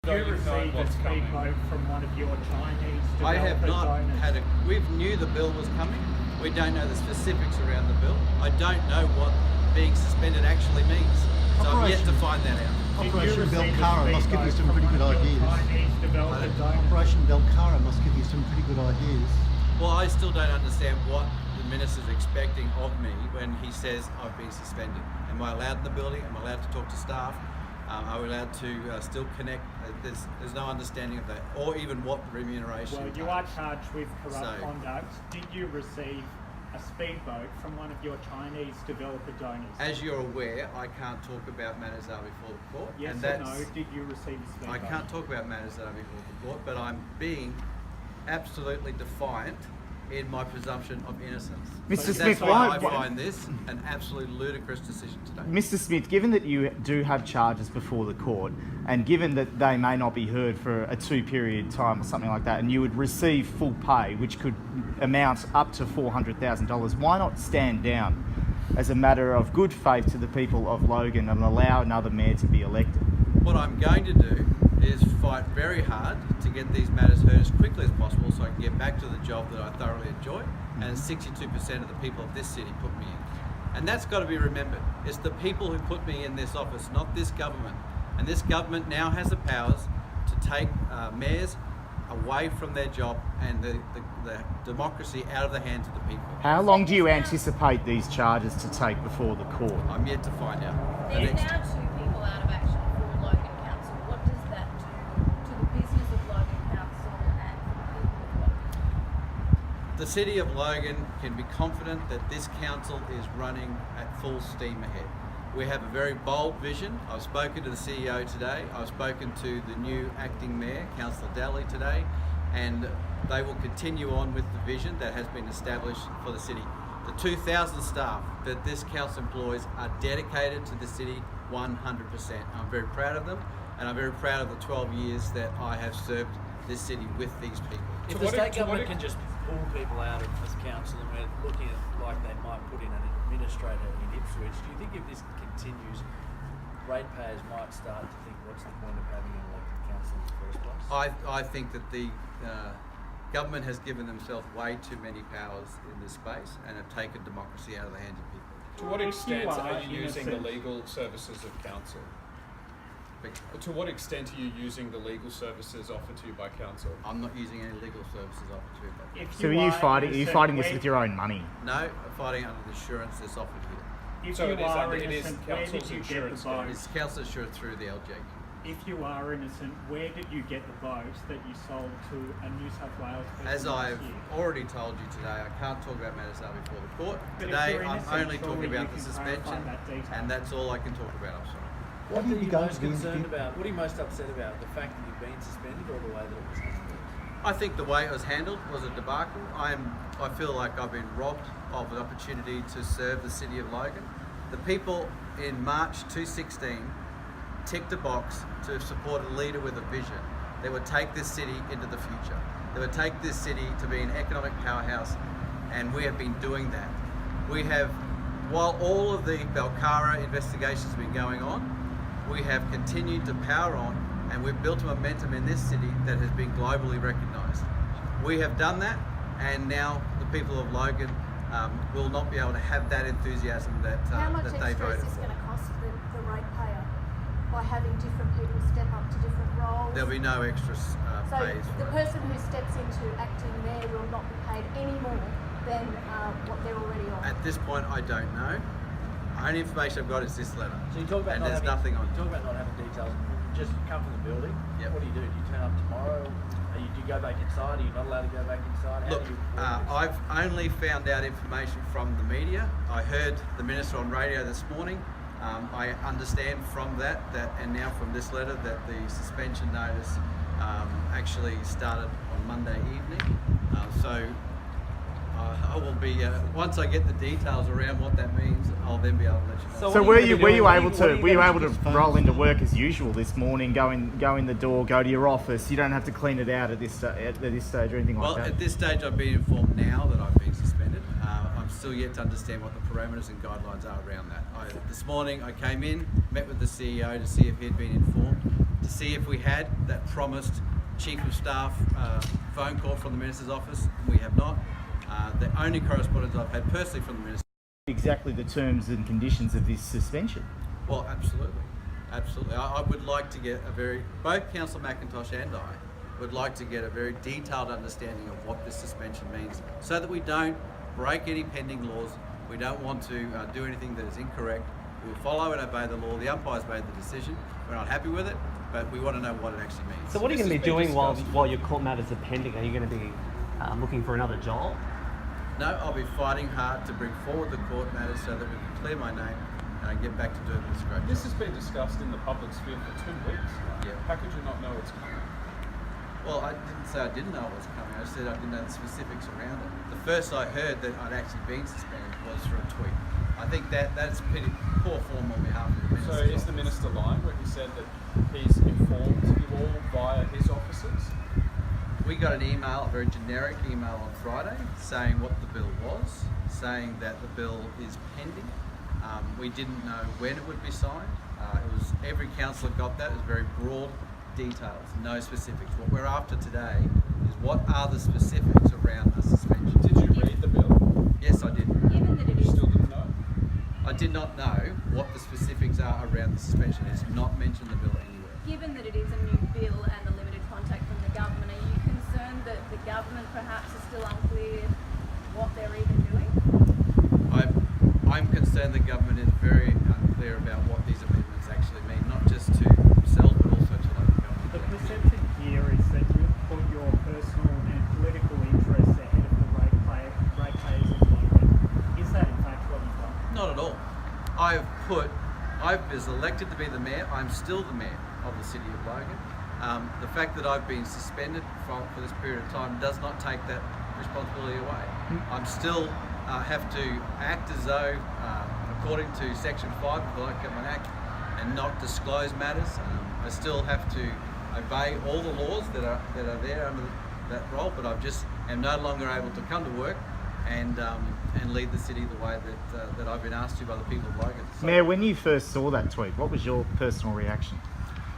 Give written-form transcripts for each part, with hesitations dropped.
You received a speedboat from one of your Chinese developer I have not donors. had a. We knew the bill was coming. We don't know the specifics around the bill. I don't know what being suspended actually means. So I'm yet to find that out. Operation Belcara must give you some pretty good ideas. Operation Belcara must give you some pretty good ideas. Well, I still don't understand what the minister's expecting of me when he says I've been suspended. Am I allowed in the building? Am I allowed to talk to staff? Are we allowed to still connect? There's no understanding of that, or even what remuneration. Well, you are charged with corrupt conduct. Did you receive a speedboat from one of your Chinese developer donors? As you're aware, I can't talk about matters that are before the court. Yes or no, did you receive a speedboat? I can't talk about matters that are before the court, but I'm being absolutely defiant in my presumption of innocence. Mr. Smith, that's why I find this an absolute ludicrous decision today. Mr. Smith, given that you do have charges before the court, and given that they may not be heard for a 2-period time or something like that, and you would receive full pay, which could amount up to $400,000, why not stand down as a matter of good faith to the people of Logan and allow another mayor to be elected? What I'm going to do is fight very hard to get these matters heard as quickly as possible so I can get back to the job that I thoroughly enjoy and 62% of the people of this city put me in. And that's got to be remembered. It's the people who put me in this office, not this government. And this government now has the powers to take mayors away from their job and the democracy out of the hands of the people. How long do you anticipate these charges to take before the court? I'm yet to find out. There's now 2 people out of action for Logan Council. What does that do to the business of Logan Council and for the people of Logan? The City of Logan can be confident that this council is running at full steam ahead. We have a very bold vision. I've spoken to the CEO today. I've spoken to the new acting mayor, Councillor Daly, today, and they will continue on with the vision that has been established for the city. The 2,000 staff that this council employs are dedicated to the city 100%. I'm very proud of them, and I'm very proud of the 12 years that I have served this city with these people. If the state government can just pull people out of this council, and we're looking at like they might put in an administrator in Ipswich, do you think if this continues, ratepayers might start to think, what's the point of having an elected council in the first place? I think that the government has given themselves way too many powers in this space and have taken democracy out of the hands of people. To what extent are you using the legal services of council? To what extent are you using the legal services offered to you by council? I'm not using any legal services offered to me by council. So are you fighting this with your own money? No, I'm fighting under the assurance that's offered here. If So you it is are under- it is innocent, where did council's you get the insurance boat? It's council assurance through the LGQ. If you are innocent, where did you get the boat that you sold to a New South Wales person As last I've year? already told you today, I can't talk about matters that are before the court. But if Today, you're I'm innocent, only talking surely about you the can clarify suspension, that detail. and that's all I can talk about. I'm sorry. What are you going most to the concerned interview? about? What are you most upset about? The fact that you've been suspended or the way that it was handled? I think the way it was handled was a debacle. I feel like I've been robbed of an opportunity to serve the city of Logan. The people in March 2016 ticked a box to support a leader with a vision that would take this city into the future. That would take this city to be an economic powerhouse, and we have been doing that. We have, while all of the Belcara investigations have been going on, we have continued to power on, and we've built a momentum in this city that has been globally recognised. We have done that, and now the people of Logan will not be able to have that enthusiasm that, How much that they extra is voted this for. going to cost the ratepayer by having different people step up to different roles? There'll be no extra So pays. the person who steps into acting mayor will not be paid any more than what they're already on. At this point, I don't know. The only information I've got is this letter, So you talk about and not there's having, nothing on you it. talk about not having details. Just come from the building. Yep. What do? Do you turn up tomorrow? Do you go back inside? Are you not allowed to go back inside? How Look, do you work this? I've only found out information from the media. I heard the minister on radio this morning. I understand from that, and now from this letter, that the suspension notice actually started on Monday evening. So I will be, once I get the details around what that means, I'll then be able to let you know. So were you able to roll into work as usual this morning, go in the door, go to your office? You don't have to clean it out at this stage or anything Well, like that. at this stage, I've been informed now that I've been suspended. I'm still yet to understand what the parameters and guidelines are around that. This morning, I came in, met with the CEO to see if he'd been informed. to see if we had that promised Chief of Staff phone call from the Minister's office. We have not. The only correspondence I've had personally from the Minister. Exactly the terms and conditions of this suspension. Well, absolutely. Absolutely. I would like to get both Councillor McIntosh and I would like to get a very detailed understanding of what this suspension means so that we don't break any pending laws. We don't want to do anything that is incorrect. We will follow and obey the law. The umpire's made the decision. We're not happy with it, but we want to know what it actually means. So what are you going to be doing while your court matters are pending? Are you going to be looking for another job? No, I'll be fighting hard to bring forward the court matters so that we can clear my name and get back to doing this great This job. has been discussed in the public sphere for 2 weeks. Yeah. How could you not know it's coming? Well, I didn't say I didn't know it was coming. I said I didn't know the specifics around it. The first I heard that I'd actually been suspended was through a tweet. I think that's pretty poor form on behalf of the Minister's So is office. the Minister lying when he said that he's informed you all via his officers? We got an email, a very generic email on Friday, saying what the bill was, saying that the bill is pending. We didn't know when it would be signed. Every councillor got that. It was very broad details, no specifics. What we're after today is what are the specifics around the suspension. Did you read the bill? Yes, I did. Given that it You is still didn't know? I did not know what the specifics are around the suspension. It's not mentioned in the bill anywhere. Given that it is a new bill and a limited contact from the government, are you concerned that the government perhaps is still unclear what they're even doing? I'm concerned the government is very unclear about what these amendments actually mean, not just to themselves but also to local government. The perception here is that you've put your personal and political interests ahead of the ratepayers of Logan. Is that in fact what you've done? Not at all. I was elected to be the mayor. I'm still the mayor of the city of Logan. The fact that I've been suspended for this period of time does not take that responsibility away. I'm still have to act as though, according to Section 5 of the Local Government Act, and not disclose matters. I still have to obey all the laws that are there under that role, but I just am no longer able to come to work and lead the city the way that I've been asked to by the people of Logan. So, Mayor, when you first saw that tweet, what was your personal reaction?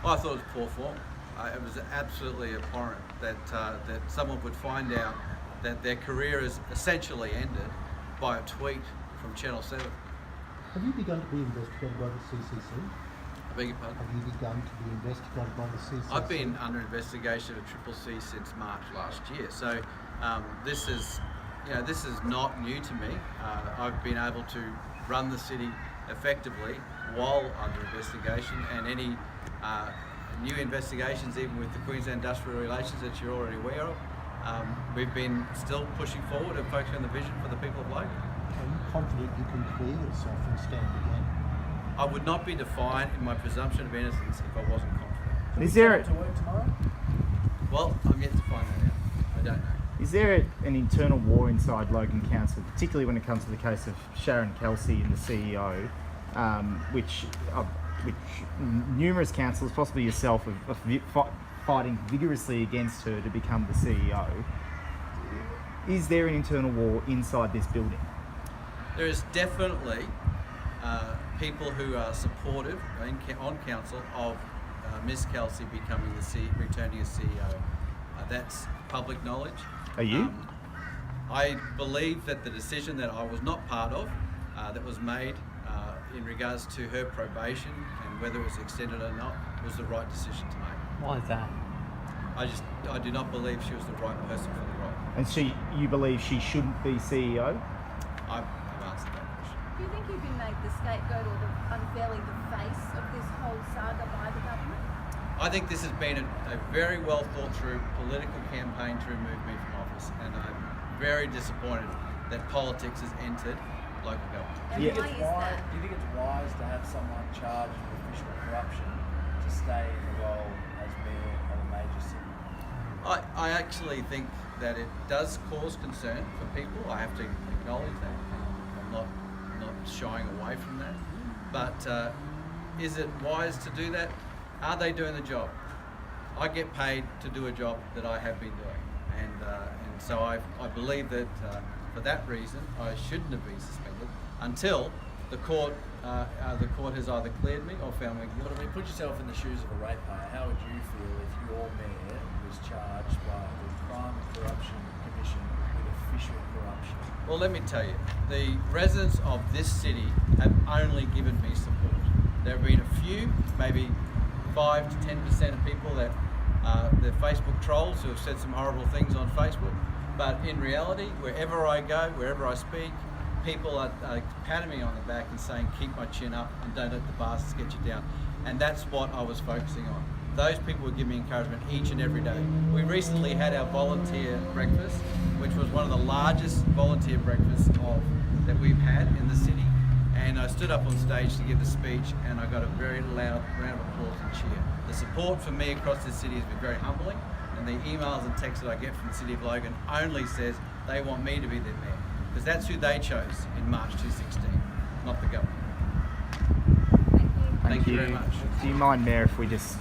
I thought it was poor form. It was absolutely abhorrent that someone would find out that their career is essentially ended by a tweet from Channel 7. Have you begun to be investigated by the CCC? I beg your pardon? Have you begun to be investigated by the CCC? I've been under investigation at Triple C since March last year, so this is not new to me. I've been able to run the city effectively while under investigation, and any new investigations, even with the Queensland Industrial Relations that you're already aware of, we've been still pushing forward and focusing on the vision for the people of Logan. Are you confident you can clear yourself and stand again? I would not be defiant in my presumption of innocence if I wasn't confident. Is there To work tomorrow? Well, I'm yet to find that out. I don't know. Is there an internal war inside Logan Council, particularly when it comes to the case of Sharon Kelsey and the CEO, which numerous councillors, possibly yourself, are fighting vigorously against her to become the CEO? Is there an internal war inside this building? There is definitely people who are supportive on council of Ms. Kelsey becoming returning as CEO. That's public knowledge. Are you? I believe that the decision that I was not part of, that was made in regards to her probation and whether it was extended or not, was the right decision to make. Why is that? I do not believe she was the right person for the role. And you believe she shouldn't be CEO? I've answered that question. Do you think you've been made the scapegoat or unfairly the face of this whole saga by the government? I think this has been a very well thought through political campaign to remove me from office, and I'm very disappointed that politics has entered local government. And Do you why think is that? do you think it's wise to have someone charged with official corruption to stay in the role as mayor of a major city? I actually think that it does cause concern for people. I have to acknowledge that. I'm not shying away from that. But is it wise to do that? Are they doing the job? I get paid to do a job that I have been doing, and so I believe that for that reason I shouldn't have been suspended until the court has either cleared me or found me But I guilty. mean, put yourself in the shoes of a ratepayer. How would you feel if your mayor was charged by the Crime and Corruption Commission with official corruption? Well, let me tell you, the residents of this city have only given me support. There have been a few, maybe 5 to 10% of people that the Facebook trolls who have said some horrible things on Facebook. But in reality, wherever I go, wherever I speak, people are patting me on the back and saying, keep my chin up and don't let the bastards get you down. And that's what I was focusing on. Those people would give me encouragement each and every day. We recently had our volunteer breakfast, which was one of the largest volunteer breakfasts that we've had in the city. And I stood up on stage to give the speech, and I got a very loud round of applause and cheer. The support for me across this city has been very humbling, and the emails and texts that I get from the City of Logan only says they want me to be their mayor, because that's who they chose in March 2016, not the government. Thank you. Thank you very much. Do you mind, Mayor, if we just